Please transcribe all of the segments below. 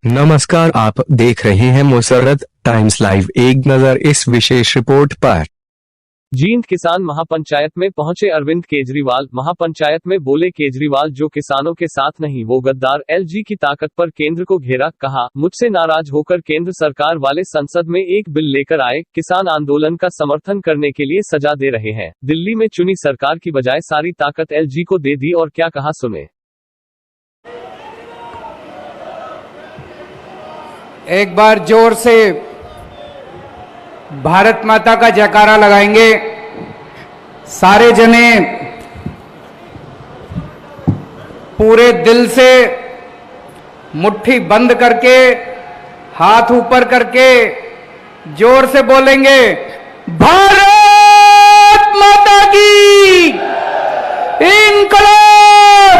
नमस्कार, आप देख रहे हैं मुसर्रत टाइम्स लाइव। एक नजर इस विशेष रिपोर्ट पर। जींद किसान महापंचायत में पहुंचे अरविंद केजरीवाल। महापंचायत में बोले केजरीवाल, जो किसानों के साथ नहीं वो गद्दार। एलजी की ताकत पर केंद्र को घेरा, कहा मुझसे नाराज होकर केंद्र सरकार वाले संसद में एक बिल लेकर आए। किसान आंदोलन का समर्थन करने के लिए सजा दे रहे हैं। दिल्ली में चुनी सरकार की बजाय सारी ताकत एलजी को दे दी। और क्या कहा, सुने। एक बार जोर से भारत माता का जयकारा लगाएंगे सारे जने, पूरे दिल से, मुट्ठी बंद करके, हाथ ऊपर करके जोर से बोलेंगे, भारत माता की इंकलाब,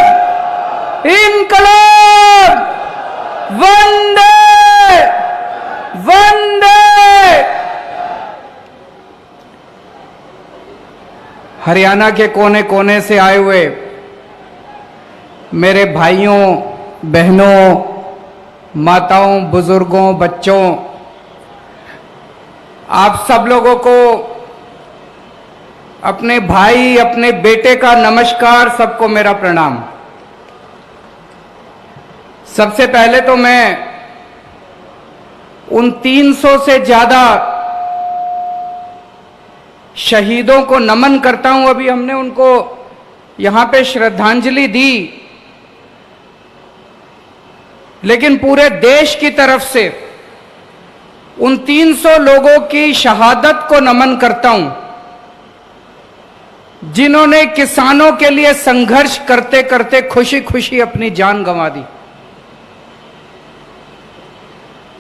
इंकलाब, वंदे वंदे। हरियाणा के कोने कोने से आए हुए मेरे भाइयों, बहनों, माताओं, बुजुर्गों, बच्चों, आप सब लोगों को अपने भाई, अपने बेटे का नमस्कार। सबको मेरा प्रणाम। सबसे पहले तो मैं उन 300 से ज्यादा शहीदों को नमन करता हूं। अभी हमने उनको यहां पे श्रद्धांजलि दी, लेकिन पूरे देश की तरफ से उन 300 लोगों की शहादत को नमन करता हूं, जिन्होंने किसानों के लिए संघर्ष करते करते खुशी खुशी अपनी जान गंवा दी।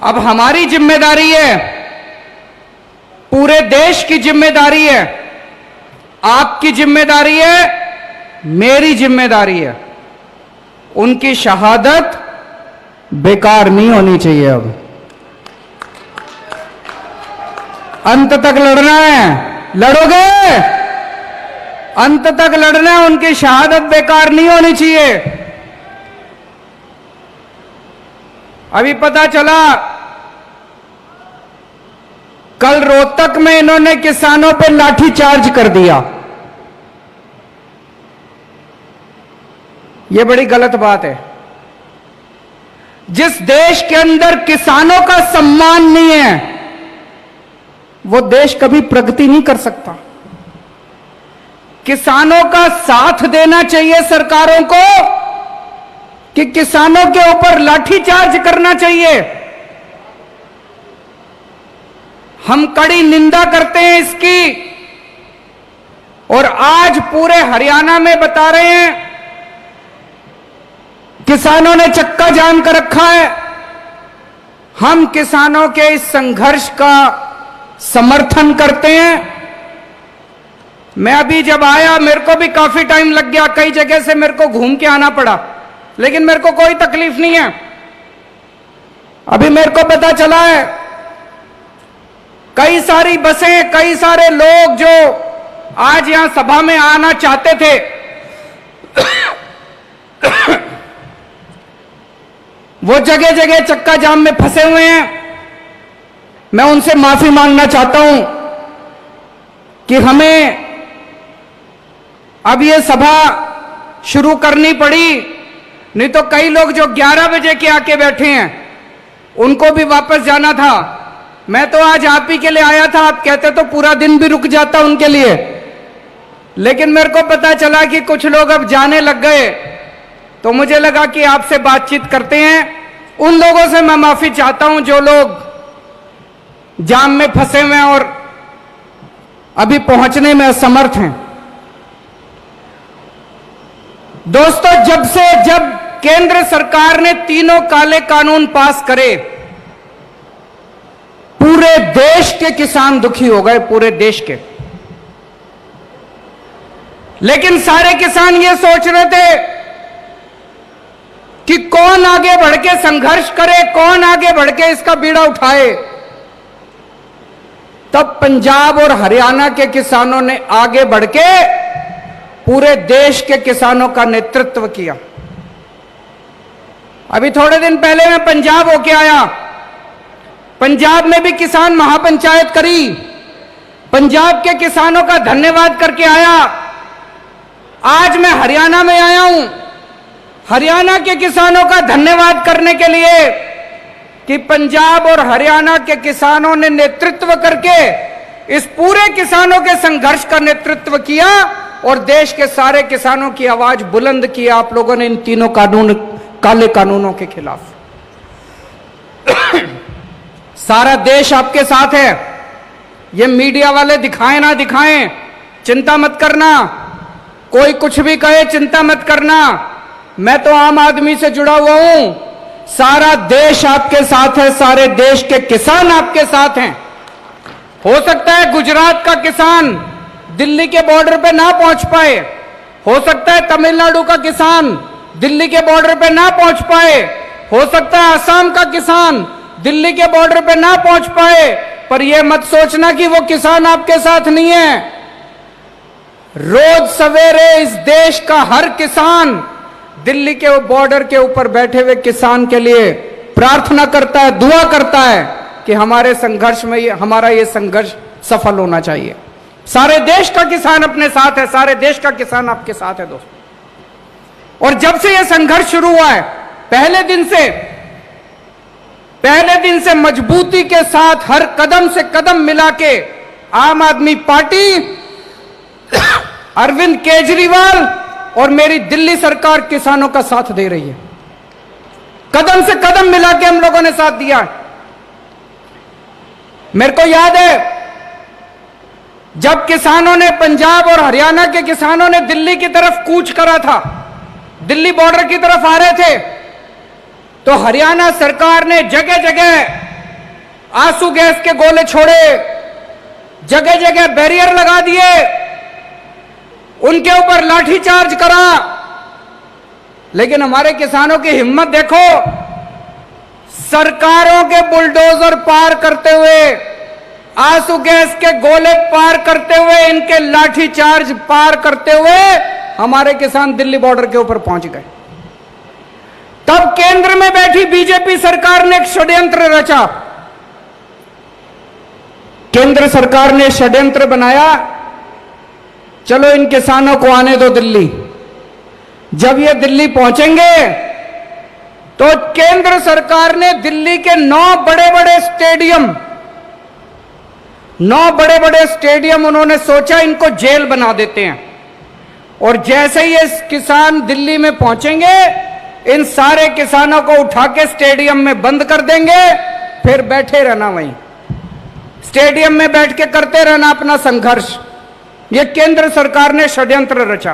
अब हमारी जिम्मेदारी है, पूरे देश की जिम्मेदारी है, आपकी जिम्मेदारी है, मेरी जिम्मेदारी है। उनकी शहादत बेकार नहीं होनी चाहिए। अब अंत तक लड़ना है, लड़ोगे? अंत तक लड़ना है, उनकी शहादत बेकार नहीं होनी चाहिए। अभी पता चला कल रोहतक में इन्होंने किसानों पर लाठीचार्ज कर दिया। यह बड़ी गलत बात है। जिस देश के अंदर किसानों का सम्मान नहीं है, वो देश कभी प्रगति नहीं कर सकता। किसानों का साथ देना चाहिए सरकारों को, कि किसानों के ऊपर लाठीचार्ज करना चाहिए। हम कड़ी निंदा करते हैं इसकी, और आज पूरे हरियाणा में बता रहे हैं किसानों ने चक्का जाम कर रखा है। हम किसानों के इस संघर्ष का समर्थन करते हैं। मैं अभी जब आया, मेरे को भी काफी टाइम लग गया, कई जगह से मेरे को घूम के आना पड़ा, लेकिन मेरे को कोई तकलीफ नहीं है। अभी मेरे को पता चला है कई सारी बसें, कई सारे लोग जो आज यहां सभा में आना चाहते थे, वो जगह जगह चक्का जाम में फंसे हुए हैं। मैं उनसे माफी मांगना चाहता हूं कि हमें अब ये सभा शुरू करनी पड़ी, नहीं तो कई लोग जो 11 बजे के आके बैठे हैं उनको भी वापस जाना था। मैं तो आज आप ही के लिए आया था, आप कहते तो पूरा दिन भी रुक जाता उनके लिए, लेकिन मेरे को पता चला कि कुछ लोग अब जाने लग गए, तो मुझे लगा कि आपसे बातचीत करते हैं। उन लोगों से मैं माफी चाहता हूं जो लोग जाम में फंसे हुए हैं और अभी पहुंचने में असमर्थ हैं। दोस्तों, जब केंद्र सरकार ने तीनों काले कानून पास करे, पूरे देश के किसान दुखी हो गए, पूरे देश के। लेकिन सारे किसान ये सोच रहे थे कि कौन आगे बढ़ के संघर्ष करे, कौन आगे बढ़ के इसका बीड़ा उठाए। तब पंजाब और हरियाणा के किसानों ने आगे बढ़ के पूरे देश के किसानों का नेतृत्व किया। अभी थोड़े दिन पहले मैं पंजाब होके आया। पंजाब में भी किसान महापंचायत करी, पंजाब के किसानों का धन्यवाद करके आया। आज मैं हरियाणा में आया हूं, हरियाणा के किसानों का धन्यवाद करने के लिए कि पंजाब और हरियाणा के किसानों ने नेतृत्व करके इस पूरे किसानों के संघर्ष का नेतृत्व किया और देश के सारे किसानों की आवाज बुलंद की आप लोगों ने इन तीनों काले कानूनों के खिलाफ। सारा देश आपके साथ है। ये मीडिया वाले दिखाएं ना दिखाएं, चिंता मत करना। कोई कुछ भी कहे, चिंता मत करना। मैं तो आम आदमी से जुड़ा हुआ हूं। सारा देश आपके साथ है, सारे देश के किसान आपके साथ हैं। हो सकता है गुजरात का किसान दिल्ली के बॉर्डर पे ना पहुंच पाए, हो सकता है तमिलनाडु का किसान दिल्ली के बॉर्डर पे ना पहुंच पाए, हो सकता है असम का किसान दिल्ली के बॉर्डर पे ना पहुंच पाए, पर यह मत सोचना कि वो किसान आपके साथ नहीं है। रोज सवेरे इस देश का हर किसान दिल्ली के बॉर्डर के ऊपर बैठे हुए किसान के लिए प्रार्थना करता है, दुआ करता है कि हमारे संघर्ष में हमारा ये संघर्ष सफल होना चाहिए। सारे देश का किसान अपने साथ है, सारे देश का किसान आपके साथ है दोस्तों। और जब से यह संघर्ष शुरू हुआ है, पहले दिन से मजबूती के साथ हर कदम से कदम मिला के आम आदमी पार्टी, अरविंद केजरीवाल और मेरी दिल्ली सरकार किसानों का साथ दे रही है। कदम से कदम मिला के हम लोगों ने साथ दिया। मेरे को याद है जब किसानों ने, पंजाब और हरियाणा के किसानों ने दिल्ली की तरफ कूच करा था, दिल्ली बॉर्डर की तरफ आ रहे थे, तो हरियाणा सरकार ने जगह जगह आंसू गैस के गोले छोड़े, जगह जगह बैरियर लगा दिए, उनके ऊपर लाठीचार्ज करा। लेकिन हमारे किसानों की हिम्मत देखो, सरकारों के बुलडोजर पार करते हुए, आंसू गैस के गोले पार करते हुए, इनके लाठीचार्ज पार करते हुए हमारे किसान दिल्ली बॉर्डर के ऊपर पहुंच गए। तब केंद्र में बैठी बीजेपी सरकार ने एक षड्यंत्र रचा। केंद्र सरकार ने षड्यंत्र बनाया, चलो इन किसानों को आने दो दिल्ली। जब ये दिल्ली पहुंचेंगे तो केंद्र सरकार ने दिल्ली के 9 बड़े बड़े स्टेडियम उन्होंने सोचा इनको जेल बना देते हैं। और जैसे ही ये किसान दिल्ली में पहुंचेंगे, इन सारे किसानों को उठा के स्टेडियम में बंद कर देंगे, फिर बैठे रहना वहीं स्टेडियम में बैठ के करते रहना अपना संघर्ष। ये केंद्र सरकार ने षड्यंत्र रचा।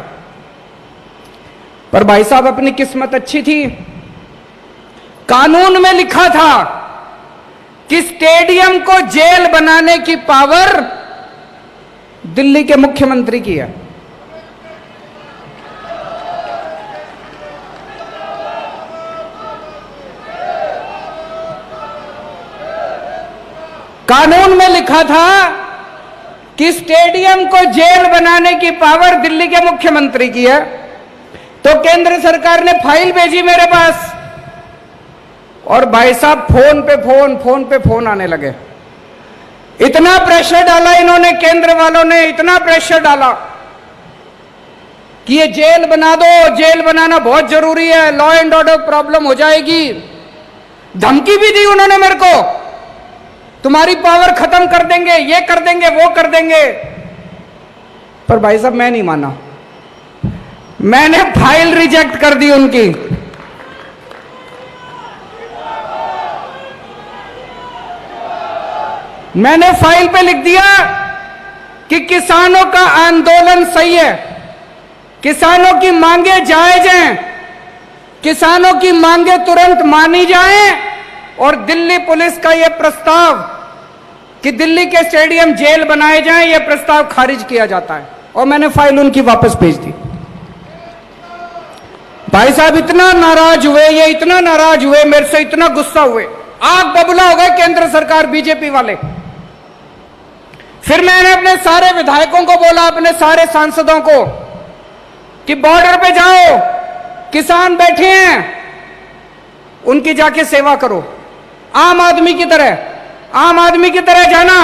पर भाई साहब अपनी किस्मत अच्छी थी, कानून में लिखा था कि स्टेडियम को जेल बनाने की पावर दिल्ली के मुख्यमंत्री की है। कानून में लिखा था कि स्टेडियम को जेल बनाने की पावर दिल्ली के मुख्यमंत्री की है। तो केंद्र सरकार ने फाइल भेजी मेरे पास, और भाई साहब फोन पे फोन आने लगे। इतना प्रेशर डाला इन्होंने, केंद्र वालों ने इतना प्रेशर डाला कि ये जेल बना दो, जेल बनाना बहुत जरूरी है, लॉ एंड ऑर्डर प्रॉब्लम हो जाएगी। धमकी भी दी उन्होंने मेरे को, तुम्हारी पावर खत्म कर देंगे, ये कर देंगे, वो कर देंगे। पर भाई साहब मैं नहीं माना, मैंने फाइल रिजेक्ट कर दी उनकी। मैंने फाइल पे लिख दिया कि किसानों का आंदोलन सही है, किसानों की मांगे जायज हैं, किसानों की मांगे तुरंत मानी जाएं, और दिल्ली पुलिस का यह प्रस्ताव कि दिल्ली के स्टेडियम जेल बनाए जाएं, यह प्रस्ताव खारिज किया जाता है। और मैंने फाइल उनकी वापस भेज दी। भाई साहब इतना नाराज हुए, ये इतना नाराज हुए, मेरे से इतना गुस्सा हुए, आग बबूला हो गए केंद्र सरकार बीजेपी वाले। फिर मैंने अपने सारे विधायकों को बोला, अपने सारे सांसदों को, कि बॉर्डर पे जाओ, किसान बैठे हैं, उनकी जाके सेवा करो। आम आदमी की तरह जाना,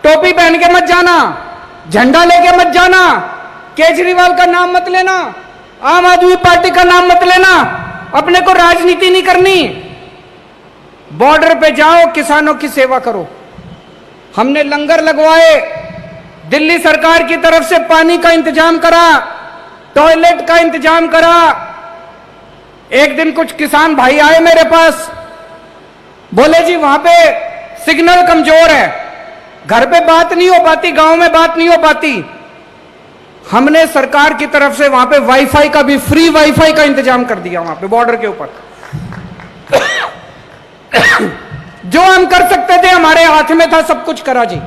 टोपी पहन के मत जाना, झंडा लेके मत जाना, केजरीवाल का नाम मत लेना, आम आदमी पार्टी का नाम मत लेना, अपने को राजनीति नहीं करनी। बॉर्डर पे जाओ, किसानों की सेवा करो। हमने लंगर लगवाए, दिल्ली सरकार की तरफ से पानी का इंतजाम करा, टॉयलेट का इंतजाम करा। एक दिन कुछ किसान भाई आए मेरे पास, बोले जी वहां पे सिग्नल कमजोर है, घर पे बात नहीं हो पाती, गांव में बात नहीं हो पाती। हमने सरकार की तरफ से वहां पे वाईफाई का भी, फ्री वाईफाई का इंतजाम कर दिया वहां पे बॉर्डर के ऊपर। जो हम कर सकते थे हमारे हाथ में था, सब कुछ करा जी।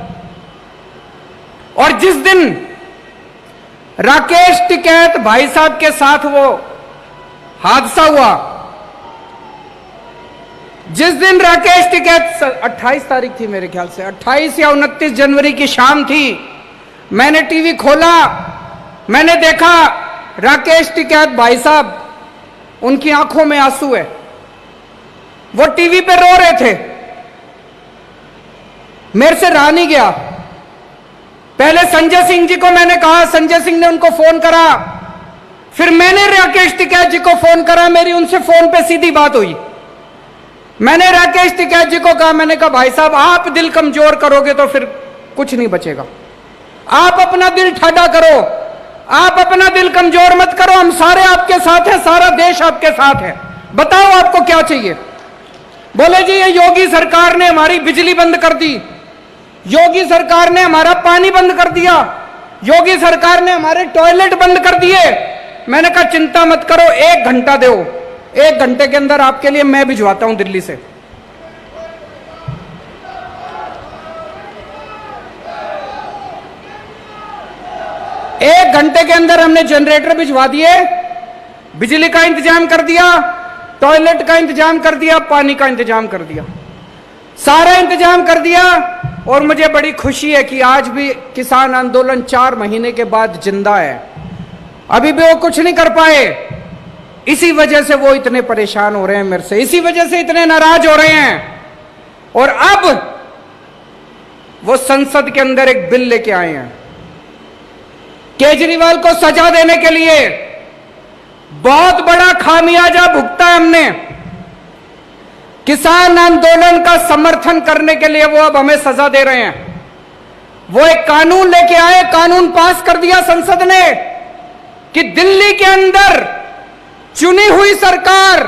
और जिस दिन राकेश टिकैत भाई साहब के साथ वो हादसा हुआ, जिस दिन राकेश टिकैत 28 तारीख थी मेरे ख्याल से, 28 या 29 जनवरी की शाम थी, मैंने टीवी खोला, मैंने देखा राकेश टिकैत भाई साहब, उनकी आंखों में आंसू है, वो टीवी पे रो रहे थे। मेरे से रहा नहीं गया। पहले संजय सिंह जी को मैंने कहा, संजय सिंह ने उनको फोन करा, फिर मैंने राकेश टिकैत जी को फोन करा, मेरी उनसे फोन पे सीधी बात हुई। मैंने राकेश टिकैत जी को कहा, मैंने कहा भाई साहब आप दिल कमजोर करोगे तो फिर कुछ नहीं बचेगा। आप अपना दिल ठाडा करो, आप अपना दिल कमजोर मत करो, हम सारे आपके साथ हैं, सारा देश आपके साथ है, बताओ आपको क्या चाहिए। बोले जी ये योगी सरकार ने हमारी बिजली बंद कर दी, योगी सरकार ने हमारा पानी बंद कर दिया, योगी सरकार ने हमारे टॉयलेट बंद कर दिए। मैंने कहा चिंता मत करो, 1 घंटा दो, 1 घंटे के अंदर आपके लिए मैं भिजवाता हूं दिल्ली से। एक घंटे के अंदर हमने जनरेटर भिजवा दिए, बिजली का इंतजाम कर दिया, टॉयलेट का इंतजाम कर दिया, पानी का इंतजाम कर दिया, सारा इंतजाम कर दिया। और मुझे बड़ी खुशी है कि आज भी किसान आंदोलन 4 महीने के बाद जिंदा है। अभी भी वो कुछ नहीं कर पाए, इसी वजह से वो इतने परेशान हो रहे हैं मेरे से, इसी वजह से इतने नाराज हो रहे हैं। और अब वो संसद के अंदर एक बिल लेके आए हैं केजरीवाल को सजा देने के लिए। बहुत बड़ा खामियाजा भुगता है हमने। किसान आंदोलन का समर्थन करने के लिए वो अब हमें सजा दे रहे हैं। वो एक कानून लेके आए, कानून पास कर दिया संसद ने कि दिल्ली के अंदर चुनी हुई सरकार,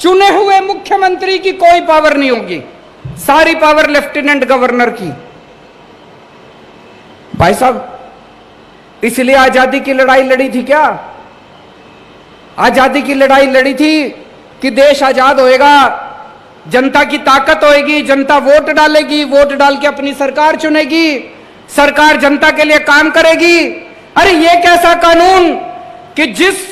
चुने हुए मुख्यमंत्री की कोई पावर नहीं होगी, सारी पावर लेफ्टिनेंट गवर्नर की। भाई साहब इसलिए आजादी की लड़ाई लड़ी थी क्या? आजादी की लड़ाई लड़ी थी कि देश आजाद होएगा, जनता की ताकत होएगी, जनता वोट डालेगी, वोट डाल के अपनी सरकार चुनेगी, सरकार जनता के लिए काम करेगी। अरे ये कैसा कानून कि जिस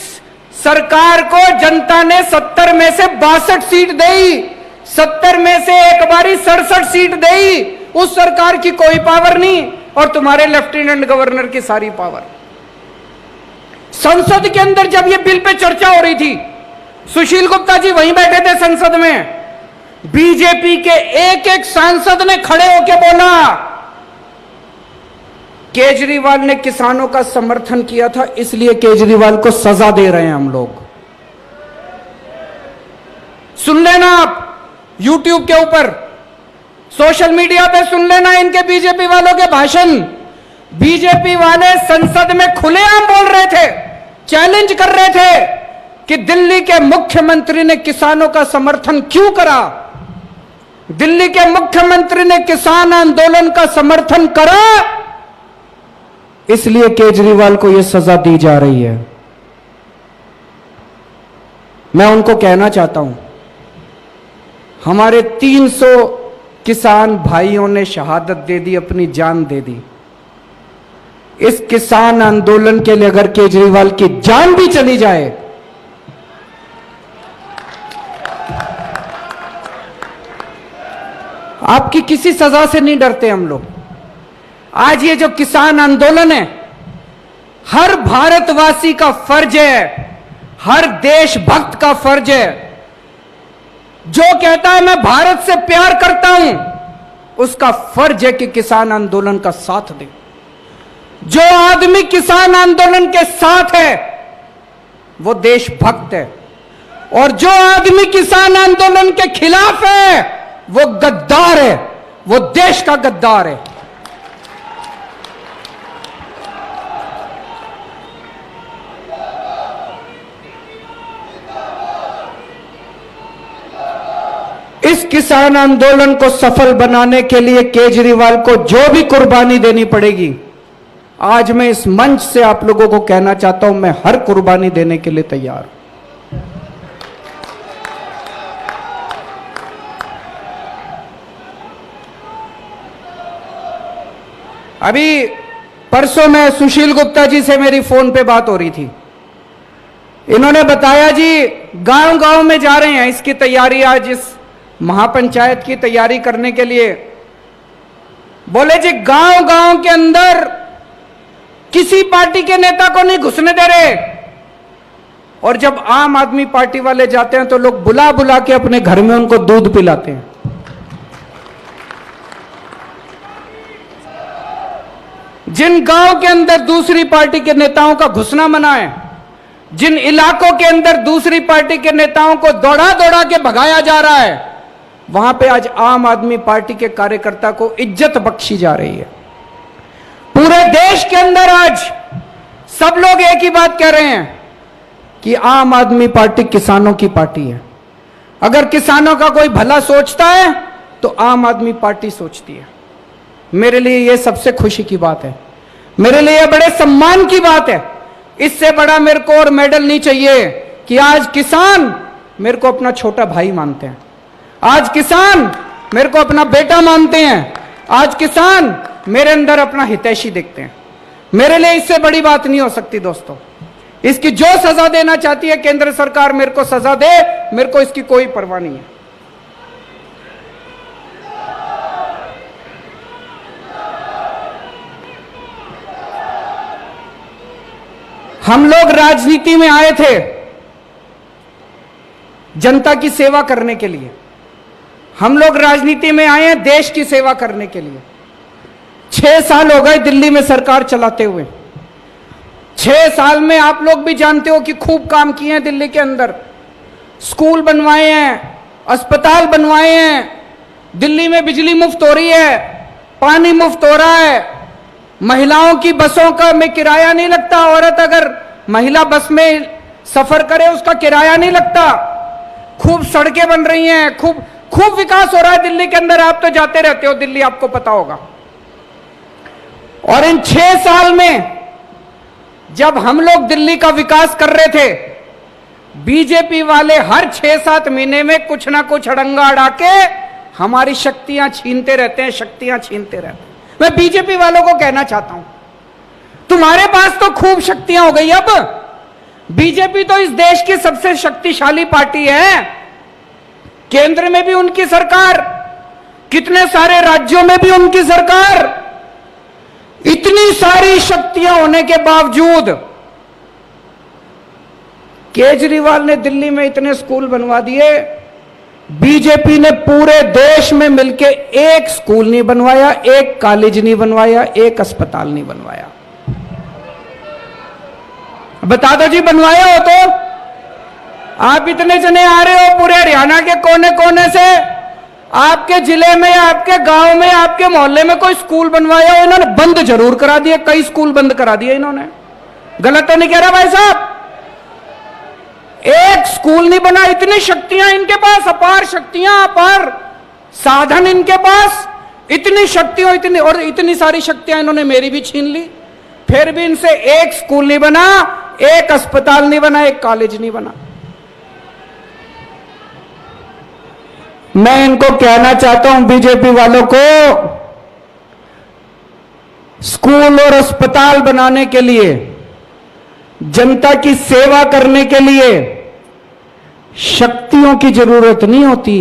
सरकार को जनता ने 70 में से 62 सीट दी, 70 में से एक बारी 67 सीट दी, उस सरकार की कोई पावर नहीं और तुम्हारे लेफ्टिनेंट गवर्नर की सारी पावर। संसद के अंदर जब ये बिल पे चर्चा हो रही थी, सुशील गुप्ता जी वहीं बैठे थे संसद में, बीजेपी के एक एक सांसद ने खड़े होकर बोला केजरीवाल ने किसानों का समर्थन किया था, इसलिए केजरीवाल को सजा दे रहे हैं हम लोग। सुन लेना आप YouTube के ऊपर, सोशल मीडिया पे सुन लेना इनके बीजेपी वालों के भाषण। बीजेपी वाले संसद में खुलेआम बोल रहे थे, चैलेंज कर रहे थे कि दिल्ली के मुख्यमंत्री ने किसानों का समर्थन क्यों करा, दिल्ली के मुख्यमंत्री ने किसान आंदोलन का समर्थन करा, इसलिए केजरीवाल को यह सजा दी जा रही है। मैं उनको कहना चाहता हूं, हमारे 300 किसान भाइयों ने शहादत दे दी, अपनी जान दे दी। इस किसान आंदोलन के लिए अगर केजरीवाल की जान भी चली जाए, आपकी किसी सजा से नहीं डरते हम लोग। आज ये जो किसान आंदोलन है, हर भारतवासी का फर्ज है, हर देशभक्त का फर्ज है जो कहता है मैं भारत से प्यार करता हूं, उसका फर्ज है कि किसान आंदोलन का साथ दे। जो आदमी किसान आंदोलन के साथ है वो देशभक्त है, और जो आदमी किसान आंदोलन के खिलाफ है वो गद्दार है, वो देश का गद्दार है। इस किसान आंदोलन को सफल बनाने के लिए केजरीवाल को जो भी कुर्बानी देनी पड़ेगी, आज मैं इस मंच से आप लोगों को कहना चाहता हूं, मैं हर कुर्बानी देने के लिए तैयार हूं। अभी परसों में सुशील गुप्ता जी से मेरी फोन पे बात हो रही थी। इन्होंने बताया जी गांव गांव में जा रहे हैं इसकी तैयारी, आज इस महापंचायत की तैयारी करने के लिए। बोले जी गांव गांव के अंदर किसी पार्टी के नेता को नहीं घुसने दे रहे, और जब आम आदमी पार्टी वाले जाते हैं तो लोग बुला बुला के अपने घर में उनको दूध पिलाते हैं। जिन गांव के अंदर दूसरी पार्टी के नेताओं का घुसना मना है, जिन इलाकों के अंदर दूसरी पार्टी के नेताओं को दौड़ा दौड़ा के भगाया जा रहा है, वहां पे आज आम आदमी पार्टी के कार्यकर्ता को इज्जत बख्शी जा रही है। पूरे देश के अंदर आज सब लोग एक ही बात कह रहे हैं कि आम आदमी पार्टी किसानों की पार्टी है। अगर किसानों का कोई भला सोचता है तो आम आदमी पार्टी सोचती है। मेरे लिए यह सबसे खुशी की बात है, मेरे लिए यह बड़े सम्मान की बात है। इससे बड़ा मेरे को और मेडल नहीं चाहिए कि आज किसान मेरे को अपना छोटा भाई मानते हैं, आज किसान मेरे को अपना बेटा मानते हैं, आज किसान मेरे अंदर अपना हितैषी देखते हैं। मेरे लिए इससे बड़ी बात नहीं हो सकती दोस्तों। इसकी जो सजा देना चाहती है केंद्र सरकार मेरे को सजा दे, मेरे को इसकी कोई परवाह नहीं है। हम लोग राजनीति में आए थे जनता की सेवा करने के लिए, हम लोग राजनीति में आए हैं देश की सेवा करने के लिए। 6 साल हो गए दिल्ली में सरकार चलाते हुए। 6 साल में आप लोग भी जानते हो कि खूब काम किए हैं दिल्ली के अंदर। स्कूल बनवाए हैं, अस्पताल बनवाए हैं, दिल्ली में बिजली मुफ्त हो रही है, पानी मुफ्त हो रहा है, महिलाओं की बसों का में किराया नहीं लगता। औरत अगर महिला बस में सफर करे उसका किराया नहीं लगता। खूब सड़कें बन रही हैं, खूब विकास हो रहा है दिल्ली के अंदर। आप तो जाते रहते हो दिल्ली, आपको पता होगा। और इन 6 साल में जब हम लोग दिल्ली का विकास कर रहे थे, बीजेपी वाले हर 6-7 महीने में कुछ ना कुछ अड़ंगा अड़ा के हमारी शक्तियां छीनते रहते हैं, शक्तियां छीनते रहते हैं। मैं बीजेपी वालों को कहना चाहता हूं, तुम्हारे पास तो खूब शक्तियां हो गई। अब बीजेपी तो इस देश की सबसे शक्तिशाली पार्टी है। केंद्र में भी उनकी सरकार, कितने सारे राज्यों में भी उनकी सरकार। इतनी सारी शक्तियां होने के बावजूद केजरीवाल ने दिल्ली में इतने स्कूल बनवा दिए, बीजेपी ने पूरे देश में मिलके एक स्कूल नहीं बनवाया, एक कॉलेज नहीं बनवाया, एक अस्पताल नहीं बनवाया। बता दो जी, बनवाया हो तो? आप इतने जने आ रहे हो पूरे हरियाणा के कोने कोने से, आपके जिले में, आपके गांव में, आपके मोहल्ले में कोई स्कूल बनवाया हो? इन्होंने बंद जरूर करा दिए, कई स्कूल बंद करा दिए इन्होंने। गलत तो नहीं कह रहा भाई साहब? एक स्कूल नहीं बना। इतनी शक्तियां इनके पास, अपार शक्तियां, अपार साधन इनके पास, इतनी शक्तियां, इतनी सारी शक्तियां इन्होंने मेरी भी छीन ली। फिर भी इनसे एक स्कूल नहीं बना, एक अस्पताल नहीं बना, एक कॉलेज नहीं बना। मैं इनको कहना चाहता हूं, बीजेपी वालों को, स्कूल और अस्पताल बनाने के लिए, जनता की सेवा करने के लिए शक्तियों की जरूरत नहीं होती,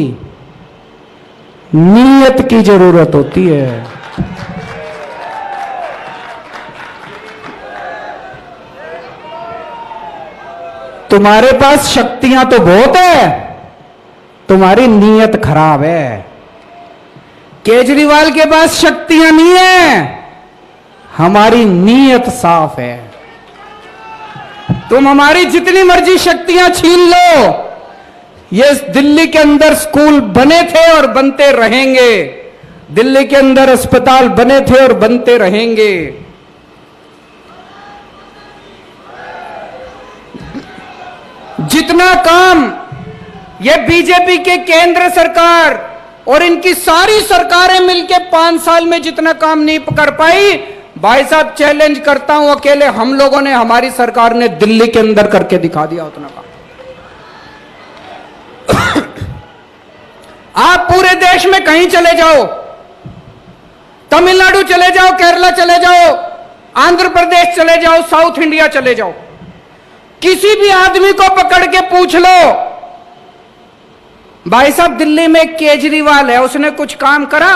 नीयत की जरूरत होती है। तुम्हारे पास शक्तियां तो बहुत है, तुम्हारी नीयत खराब है। केजरीवाल के पास शक्तियां नहीं है, हमारी नीयत साफ है। तुम हमारी जितनी मर्जी शक्तियां छीन लो, ये दिल्ली के अंदर स्कूल बने थे और बनते रहेंगे, दिल्ली के अंदर अस्पताल बने थे और बनते रहेंगे। जितना काम ये बीजेपी के केंद्र सरकार और इनकी सारी सरकारें मिलकर 5 साल में जितना काम नहीं कर पाई, भाई साहब चैलेंज करता हूं, अकेले हम लोगों ने, हमारी सरकार ने दिल्ली के अंदर करके दिखा दिया उतना काम। आप पूरे देश में कहीं चले जाओ, तमिलनाडु चले जाओ, केरला चले जाओ, आंध्र प्रदेश चले जाओ, साउथ इंडिया चले जाओ, किसी भी आदमी को पकड़ के पूछ लो, भाई साहब दिल्ली में केजरीवाल है, उसने कुछ काम करा?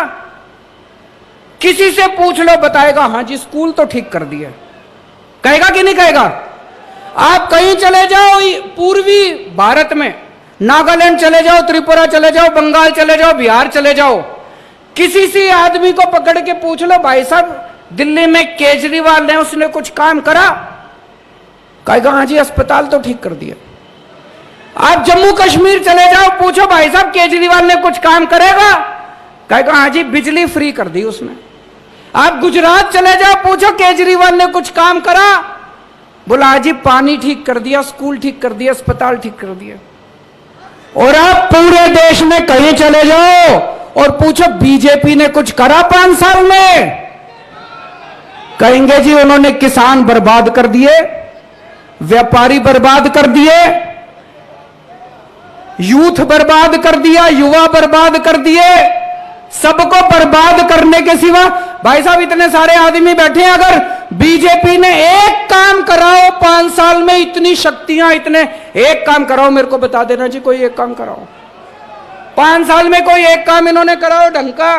किसी से पूछ लो, बताएगा हाँ जी स्कूल तो ठीक कर दिया। कहेगा कि नहीं कहेगा? आप कहीं चले जाओ पूर्वी भारत में, नागालैंड चले जाओ, त्रिपुरा चले जाओ, बंगाल चले जाओ, बिहार चले जाओ, किसी से आदमी को पकड़ के पूछ लो, भाई साहब दिल्ली में केजरीवाल ने उसने कुछ काम करा? कहेगा हाँ जी अस्पताल तो ठीक कर दिया। आप जम्मू कश्मीर चले जाओ, पूछो भाई साहब केजरीवाल ने कुछ काम करेगा? कहेगा हाँ जी बिजली फ्री कर दी उसने। आप गुजरात चले जाओ, पूछो केजरीवाल ने कुछ काम करा? बोला हाँ जी पानी ठीक कर दिया, स्कूल ठीक कर दिया, अस्पताल ठीक कर दिया। और आप पूरे देश में कहीं चले जाओ और पूछो बीजेपी ने कुछ करा 5 साल में? कहेंगे जी उन्होंने किसान बर्बाद कर दिए, व्यापारी बर्बाद कर दिए, यूथ बर्बाद कर दिया, युवा बर्बाद कर दिए, सबको बर्बाद करने के सिवा। भाई साहब इतने सारे आदमी बैठे हैं, अगर बीजेपी ने एक काम कराओ 5 साल में, इतनी शक्तियां, इतने एक काम कराओ, मेरे को बता देना जी कोई एक काम कराओ 5 साल में, कोई एक काम इन्होंने कराओ ढंग का।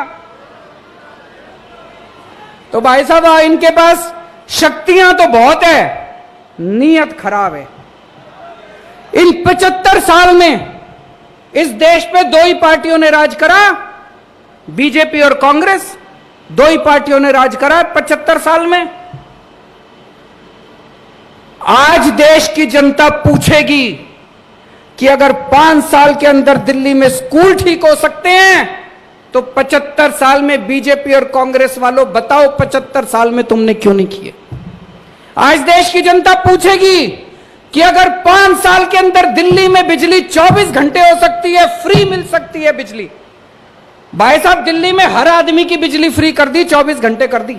तो भाई साहब इनके पास शक्तियां तो बहुत है, नीयत खराब है। इन 75 साल में इस देश पे 2 ही पार्टियों ने राज करा, बीजेपी और कांग्रेस, 2 ही पार्टियों ने राज करा 75 साल में। आज देश की जनता पूछेगी कि अगर 5 साल के अंदर दिल्ली में स्कूल ठीक हो सकते हैं, तो 75 साल में बीजेपी और कांग्रेस वालों बताओ 75 साल में तुमने क्यों नहीं किए? आज देश की जनता पूछेगी कि अगर 5 साल के अंदर दिल्ली में बिजली 24 घंटे हो सकती है, फ्री मिल सकती है बिजली। भाई साहब दिल्ली में हर आदमी की बिजली फ्री कर दी, 24 घंटे कर दी।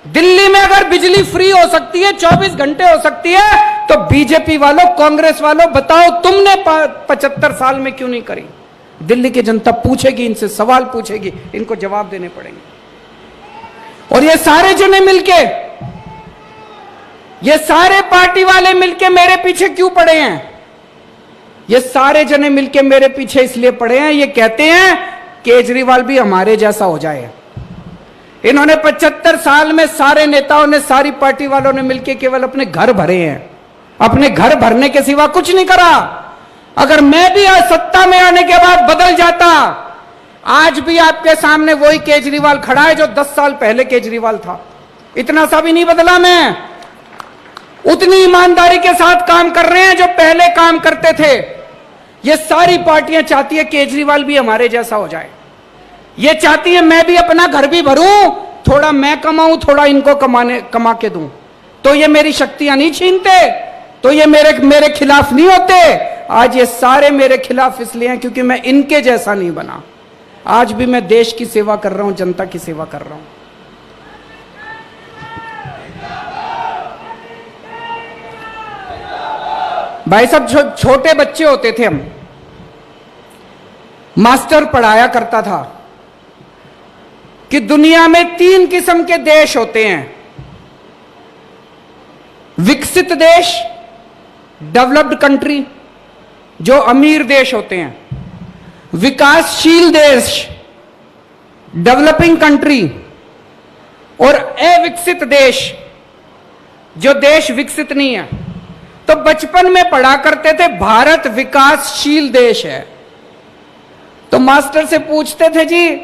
दिल्ली में अगर बिजली फ्री हो सकती है, 24 घंटे हो सकती है, तो बीजेपी वालों, कांग्रेस वालों बताओ तुमने 75 साल में क्यों नहीं करी? दिल्ली की जनता पूछेगी, इनसे सवाल पूछेगी, इनको जवाब देने पड़ेंगे। और ये सारे जने मिलके, ये सारे पार्टी वाले मिलके मेरे पीछे क्यों पड़े हैं? ये सारे जने मिलके मेरे पीछे इसलिए पड़े हैं, ये कहते हैं केजरीवाल भी हमारे जैसा हो जाए। इन्होंने 75 साल में सारे नेताओं ने, सारी पार्टी वालों ने मिलके केवल अपने घर भरे हैं, अपने घर भरने के सिवा कुछ नहीं करा। अगर मैं भी आज सत्ता में आने के बाद बदल जाता, आज भी आपके सामने वही केजरीवाल खड़ा है जो 10 साल पहले केजरीवाल था। इतना सा भी नहीं बदला मैं, उतनी ईमानदारी के साथ काम कर रहे हैं जो पहले काम करते थे। ये सारी पार्टियां चाहती है केजरीवाल भी हमारे जैसा हो जाए। ये चाहती है मैं भी अपना घर भी भरूं, थोड़ा मैं कमाऊं, थोड़ा इनको कमा के दूं, तो ये मेरी शक्तियां नहीं छीनते, तो ये मेरे खिलाफ नहीं होते। आज ये सारे मेरे खिलाफ इसलिए हैं क्योंकि मैं इनके जैसा नहीं बना। आज भी मैं देश की सेवा कर रहा हूं, जनता की सेवा कर रहा हूं। भाई साहब छोटे बच्चे होते थे हम, मास्टर पढ़ाया करता था कि दुनिया में 3 किस्म के देश होते हैं, विकसित देश, डेवलप्ड कंट्री जो अमीर देश होते हैं, विकासशील देश डेवलपिंग कंट्री, और अविकसित देश जो देश विकसित नहीं है। तो बचपन में पढ़ा करते थे भारत विकासशील देश है, तो मास्टर से पूछते थे, जी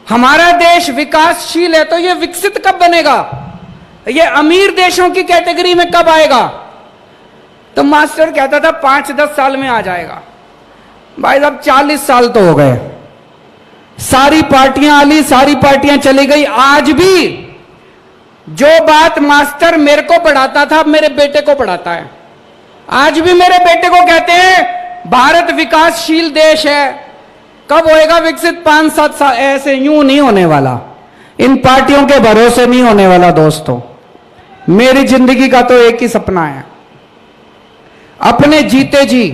हमारा देश विकासशील है तो ये विकसित कब बनेगा, ये अमीर देशों की कैटेगरी में कब आएगा? तो मास्टर कहता था 5-10 साल में आ जाएगा। भाई साहब 40 साल तो हो गए, सारी पार्टियां आली, सारी पार्टियां चली गई। आज भी जो बात मास्टर मेरे को पढ़ाता था मेरे बेटे को पढ़ाता है। आज भी मेरे बेटे को कहते हैं भारत विकासशील देश है, कब होएगा विकसित? 5-7 साल। ऐसे यूं नहीं होने वाला, इन पार्टियों के भरोसे नहीं होने वाला। दोस्तों, मेरी जिंदगी का तो एक ही सपना है, अपने जीते जी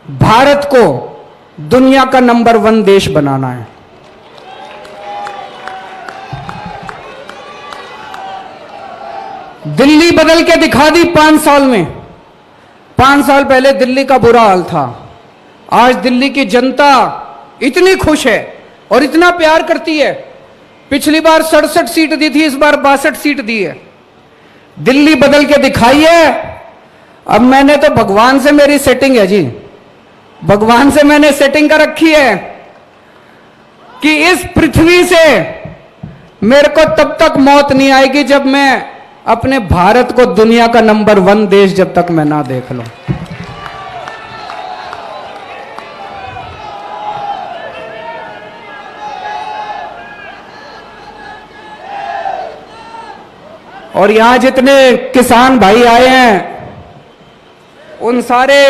भारत को दुनिया का नंबर 1 देश बनाना है। दिल्ली बदल के दिखा दी 5 साल में। 5 साल पहले दिल्ली का बुरा हाल था, आज दिल्ली की जनता इतनी खुश है और इतना प्यार करती है। पिछली बार 67 सीट दी थी, इस बार 62 सीट दी है। दिल्ली बदल के दिखाई है। अब मैंने तो भगवान से मेरी सेटिंग है जी, भगवान से मैंने सेटिंग कर रखी है कि इस पृथ्वी से मेरे को तब तक मौत नहीं आएगी जब मैं अपने भारत को दुनिया का नंबर 1 देश जब तक मैं ना देख लूं। और यहां जितने किसान भाई आए हैं, उन सारे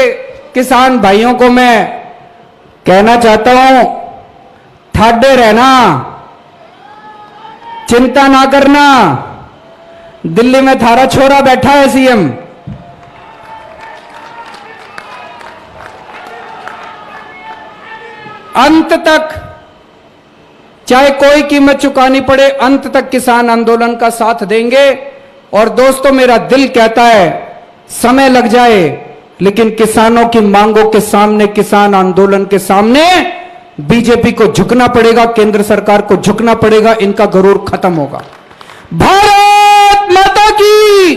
किसान भाइयों को मैं कहना चाहता हूं, ठाडे रहना, चिंता ना करना। दिल्ली में थारा छोरा बैठा है सीएम, अंत तक चाहे कोई कीमत चुकानी पड़े, अंत तक किसान आंदोलन का साथ देंगे। और दोस्तों, मेरा दिल कहता है समय लग जाए, लेकिन किसानों की मांगों के सामने, किसान आंदोलन के सामने बीजेपी को झुकना पड़ेगा, केंद्र सरकार को झुकना पड़ेगा, इनका गरूर खत्म होगा। भारत माता की